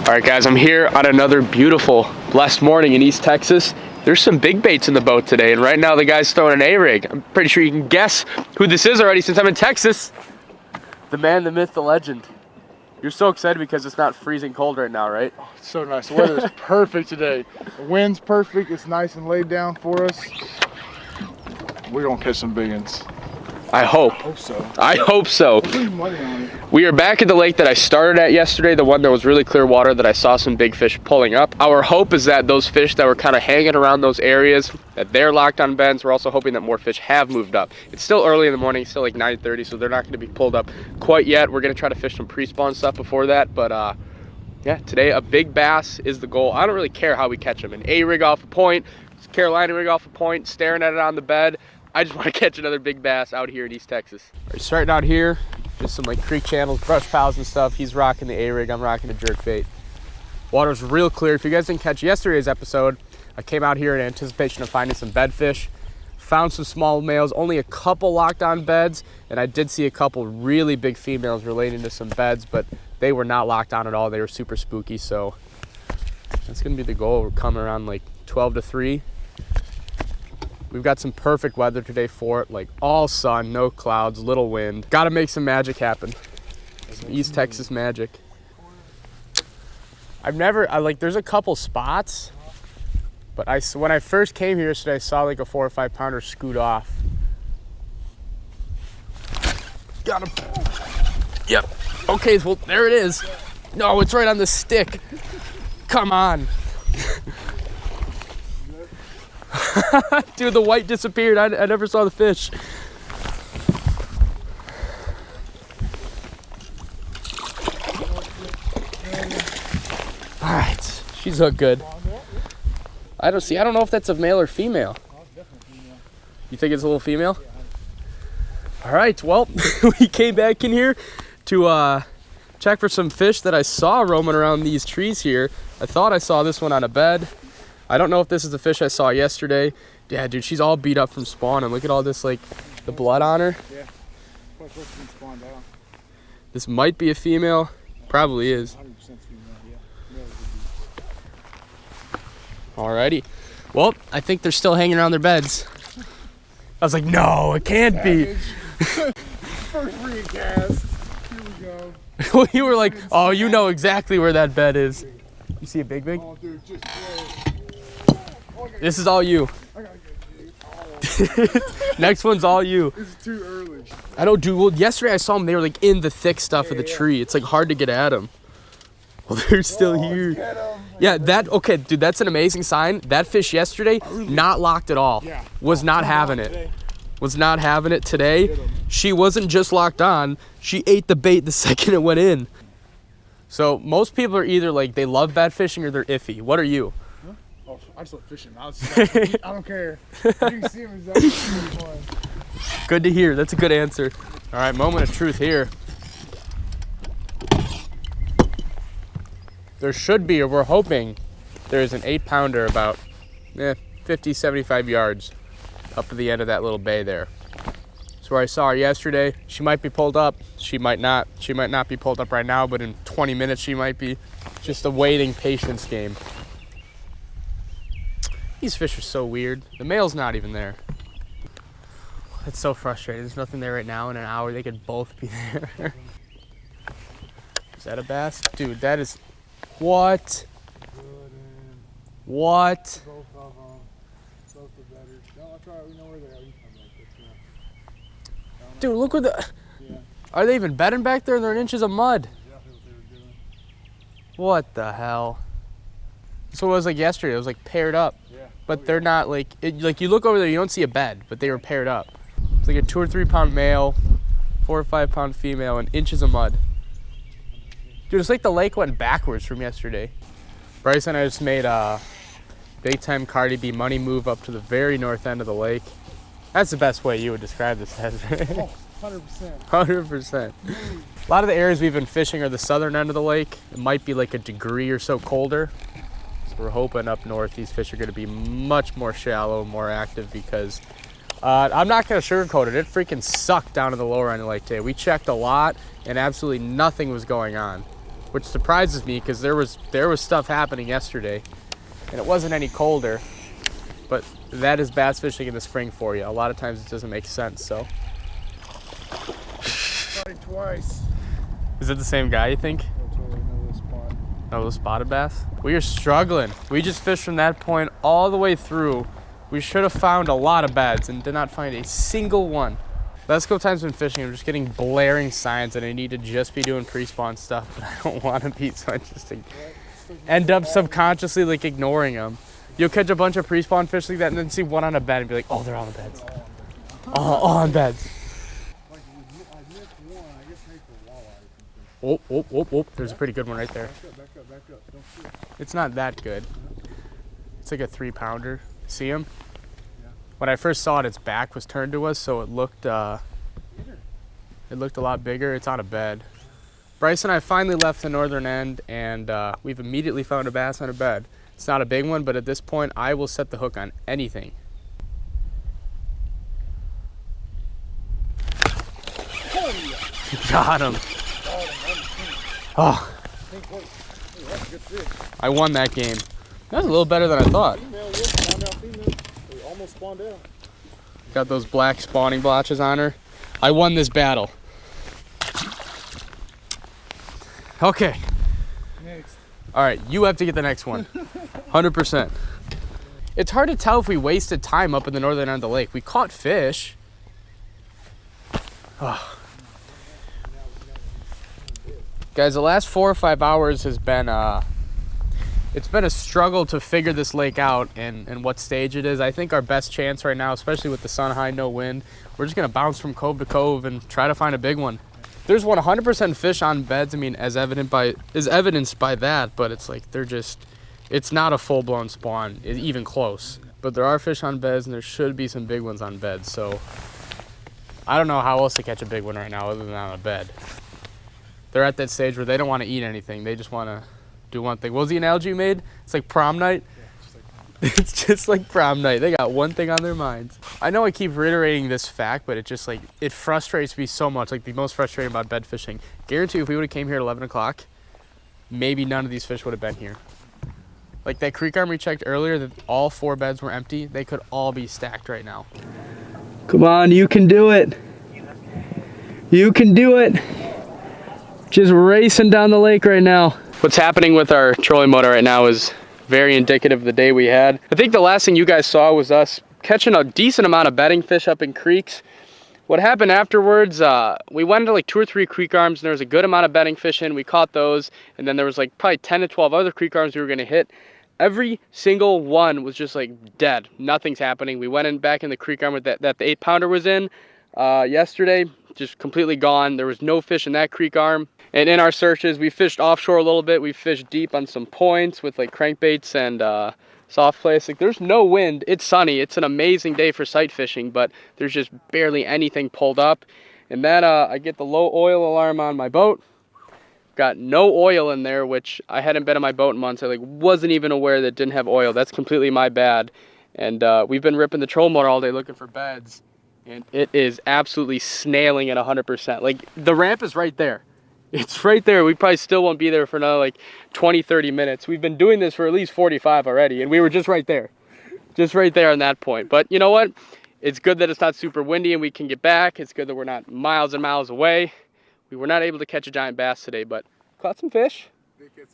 All right, guys, I'm here on another beautiful, blessed morning in East Texas. There's some big baits in the boat today, and right now the guy's throwing an A-rig. I'm pretty sure you can guess who this is already since I'm in Texas. The man, the myth, the legend. You're so excited because it's not freezing cold right now, right? Oh, it's so nice. The weather is perfect today. The wind's perfect. It's nice and laid down for us. We're gonna catch some big ones. I hope. I hope so. I hope so. Put money on it. We are back at the lake that I started at yesterday, the one that was really clear water that I saw some big fish pulling up. Our hope is that those fish that were kind of hanging around those areas, that they're locked on bends. We're also hoping that more fish have moved up. It's still early in the morning, still like 9:30, so they're not going to be pulled up quite yet. We're going to try to fish some pre-spawn stuff before that, but yeah, today a big bass is the goal. I don't really care how we catch them. An A-rig off a point, Carolina rig off a point, staring at it on the bed. I just want to catch another big bass out here in East Texas. We're starting out here, just some like creek channels, brush piles and stuff. He's rocking the A-rig, I'm rocking the jerk bait. Water's real clear. If you guys didn't catch yesterday's episode, I came out here in anticipation of finding some bedfish. Found some small males, only a couple locked on beds, and I did see a couple really big females relating to some beds, but they were not locked on at all. They were super spooky, so that's gonna be the goal. We're coming around like 12 to 3. We've got some perfect weather today for it, like all sun, no clouds, little wind. Gotta make some magic happen. Some East Texas magic. There's a couple spots, but when I first came here yesterday, I saw like a 4 or 5 pounder scoot off. Got him. Yep. Okay, well, there it is. No, it's right on the stick. Come on. Dude, the white disappeared. I never saw the fish. All right, she's hooked good. I don't know if that's a male or female. You think it's a little female? All right, well, we came back in here to check for some fish that I saw roaming around these trees here. I thought I saw this one on a bed. I don't know if this is the fish I saw yesterday. Yeah, dude, she's all beat up from spawn, and look at all this, like, the blood on her. Yeah, spawned out. This might be a female. Probably is. 100% female, yeah. Alrighty. Well, I think they're still hanging around their beds. I was like, no, it can't be. First recast. Here we go. Well, you were like, oh, you know exactly where that bed is. You see a big? Oh, dude, just this is all you. I gotta get you. Next one's all you. This is too early. I know, dude. Well, yesterday I saw them. They were like in the thick stuff of the tree. It's like hard to get at them. Well, they're still here. Yeah, okay, dude. That's an amazing sign. That fish yesterday, not locked at all. Yeah. Was not having it. Was not having it today. She wasn't just locked on. She ate the bait the second it went in. So most people are either like they love bad fishing or they're iffy. What are you? Oh, I just love fishing. I don't care. You can see him exactly. Good to hear. That's a good answer. All right, moment of truth here. There should be, or we're hoping, there's an 8 pounder about 50, 75 yards up to the end of that little bay there. That's where I saw her yesterday. She might be pulled up. She might not. She might not be pulled up right now, but in 20 minutes she might be. Just a waiting patience game. These fish are so weird. The male's not even there. It's so frustrating. There's nothing there right now. In an hour, they could both be there. Is that a bass? Dude, that is... What? What? Dude, look where the... Are they even bedding back there? They're in inches of mud. What the hell? So it was like yesterday. It was like paired up. But they're not like, like you look over there, you don't see a bed, but they were paired up. It's like a 2 or 3 pound male, 4 or 5 pound female, and inches of mud. Dude, it's like the lake went backwards from yesterday. Bryce and I just made a big time Cardi B money move up to the very north end of the lake. That's the best way you would describe this as, right? Oh, 100%. 100%. A lot of the areas we've been fishing are the southern end of the lake. It might be like a degree or so colder. We're hoping up north these fish are going to be much more shallow, more active because I'm not going to sugarcoat it. It freaking sucked down in the lower end of the lake today. We checked a lot and absolutely nothing was going on. which surprises me because there was stuff happening yesterday, and it wasn't any colder. But that is bass fishing in the spring for you. A lot of times it doesn't make sense. So. Twice. Is it the same guy, you think? Totally another spot. Another spotted bass? We are struggling. We just fished from that point all the way through. We should have found a lot of beds and did not find a single one. Last couple times I've been fishing, I'm just getting blaring signs that I need to just be doing pre-spawn stuff, but I don't want to be, so I just end up subconsciously like ignoring them. You'll catch a bunch of pre-spawn fish like that and then see one on a bed and be like, oh, they're on the beds. All on beds. Oh, oh, oh, oh, there's a pretty good one right there. Back up. Don't shoot. It's not that good. It's like a 3-pounder. See him? Yeah. When I first saw it, its back was turned to us, so it looked a lot bigger. It's on a bed. Bryce and I finally left the northern end, and we've immediately found a bass on a bed. It's not a big one, but at this point, I will set the hook on anything. Got him. Oh, I won that game. That was a little better than I thought. They almost spawned out. Got those black spawning blotches on her. I won this battle. Okay. Next. All right, you have to get the next one. 100%. It's hard to tell if we wasted time up in the northern end of the lake. We caught fish. Oh. Guys, the last 4 or 5 hours has been it's been a struggle to figure this lake out and what stage it is. I think our best chance right now, especially with the sun high, no wind, we're just gonna bounce from cove to cove and try to find a big one. There's 100% fish on beds. I mean, as evidenced by that, but it's like it's not a full-blown spawn, even close. But there are fish on beds, and there should be some big ones on beds. So I don't know how else to catch a big one right now other than on a bed. They're at that stage where they don't want to eat anything. They just want to do one thing. What was the analogy you made? It's like prom night? Yeah, it's just like prom night. They got one thing on their minds. I know I keep reiterating this fact, but it frustrates me so much. Like the most frustrating about bed fishing. Guarantee if we would have came here at 11 o'clock, maybe none of these fish would have been here. Like that creek arm we checked earlier, that all 4 beds were empty. They could all be stacked right now. Come on, you can do it. You can do it. Just racing down the lake right now. What's happening with our trolling motor right now is very indicative of the day we had. I think the last thing you guys saw was us catching a decent amount of bedding fish up in creeks. What happened afterwards, we went into like 2 or 3 creek arms and there was a good amount of bedding fish in. We caught those, and then there was like probably 10 to 12 other creek arms we were gonna hit. Every single one was just like dead. Nothing's happening. We went in back in the creek arm that the 8-pounder was in yesterday, just completely gone. There was no fish in that creek arm. And in our searches, we fished offshore a little bit. We fished deep on some points with like crankbaits and soft place. Like there's no wind. It's sunny. It's an amazing day for sight fishing, but there's just barely anything pulled up. And then I get the low oil alarm on my boat. Got no oil in there, which I hadn't been on my boat in months. I like wasn't even aware that it didn't have oil. That's completely my bad. And we've been ripping the troll motor all day looking for beds, and it is absolutely snailing at 100%. Like the ramp is right there. It's right there. We probably still won't be there for another like 20, 30 minutes. We've been doing this for at least 45 already, and we were just right there. Just right there on that point. But you know what? It's good that it's not super windy and we can get back. It's good that we're not miles and miles away. We were not able to catch a giant bass today, but caught some fish.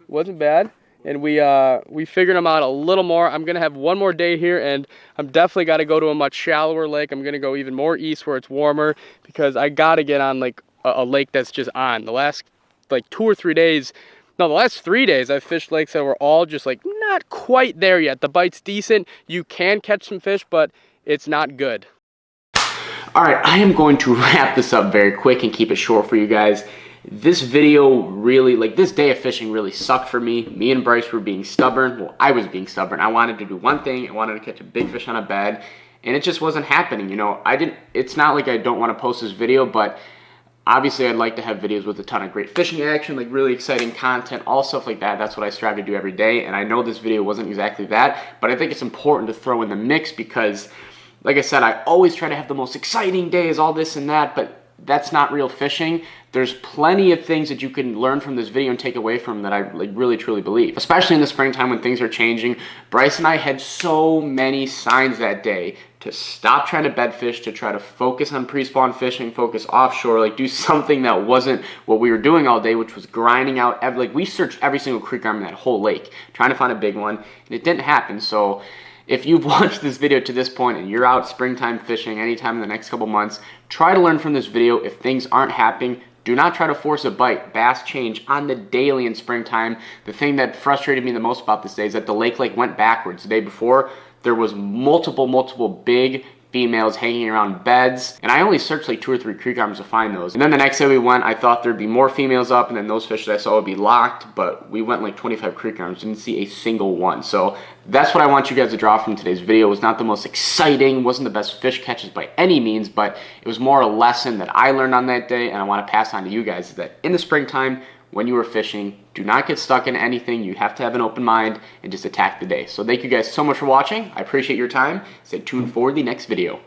Wasn't bad. And we figured them out a little more. I'm gonna have one more day here, and I'm definitely gotta go to a much shallower lake. I'm gonna go even more east where it's warmer, because I gotta get on like a lake that's just on. The last like 2 or 3 days, no, the last 3 days I've fished lakes that were all just like not quite there yet. The bite's decent. You can catch some fish, but it's not good. All right, I am going to wrap this up very quick and keep it short for you guys. This video really, like this day of fishing really sucked for me. Me and Bryce were being stubborn. Well, I was being stubborn. I wanted to do one thing. I wanted to catch a big fish on a bed, and it just wasn't happening. You know, it's not like I don't want to post this video, but obviously I'd like to have videos with a ton of great fishing action, like really exciting content, all stuff like that. That's what I strive to do every day, and I know this video wasn't exactly that, but I think it's important to throw in the mix because, like I said, I always try to have the most exciting days, all this and that, but that's not real fishing. There's plenty of things that you can learn from this video and take away from that I really truly believe, especially in the springtime when things are changing. Bryce and I had so many signs that day to stop trying to bed fish, to try to focus on pre-spawn fishing, focus offshore, like do something that wasn't what we were doing all day, which was grinding out like we searched every single creek arm in that whole lake trying to find a big one, and it didn't happen. So if you've watched this video to this point and you're out springtime fishing anytime in the next couple months, try to learn from this video. If things aren't happening, do not try to force a bite. Bass change on the daily in springtime. The thing that frustrated me the most about this day is that the lake went backwards. The day before, there was multiple big females hanging around beds, and I only searched like 2 or 3 creek arms to find those. And then the next day we went, I thought there'd be more females up, and then those fish that I saw would be locked, but we went like 25 creek arms, didn't see a single one. So that's what I want you guys to draw from today's video. It was not the most exciting, wasn't the best fish catches by any means, but it was more a lesson that I learned on that day, and I want to pass on to you guys, is that in the springtime, when you are fishing, do not get stuck in anything. You have to have an open mind and just attack the day. So thank you guys so much for watching. I appreciate your time. Stay tuned for the next video.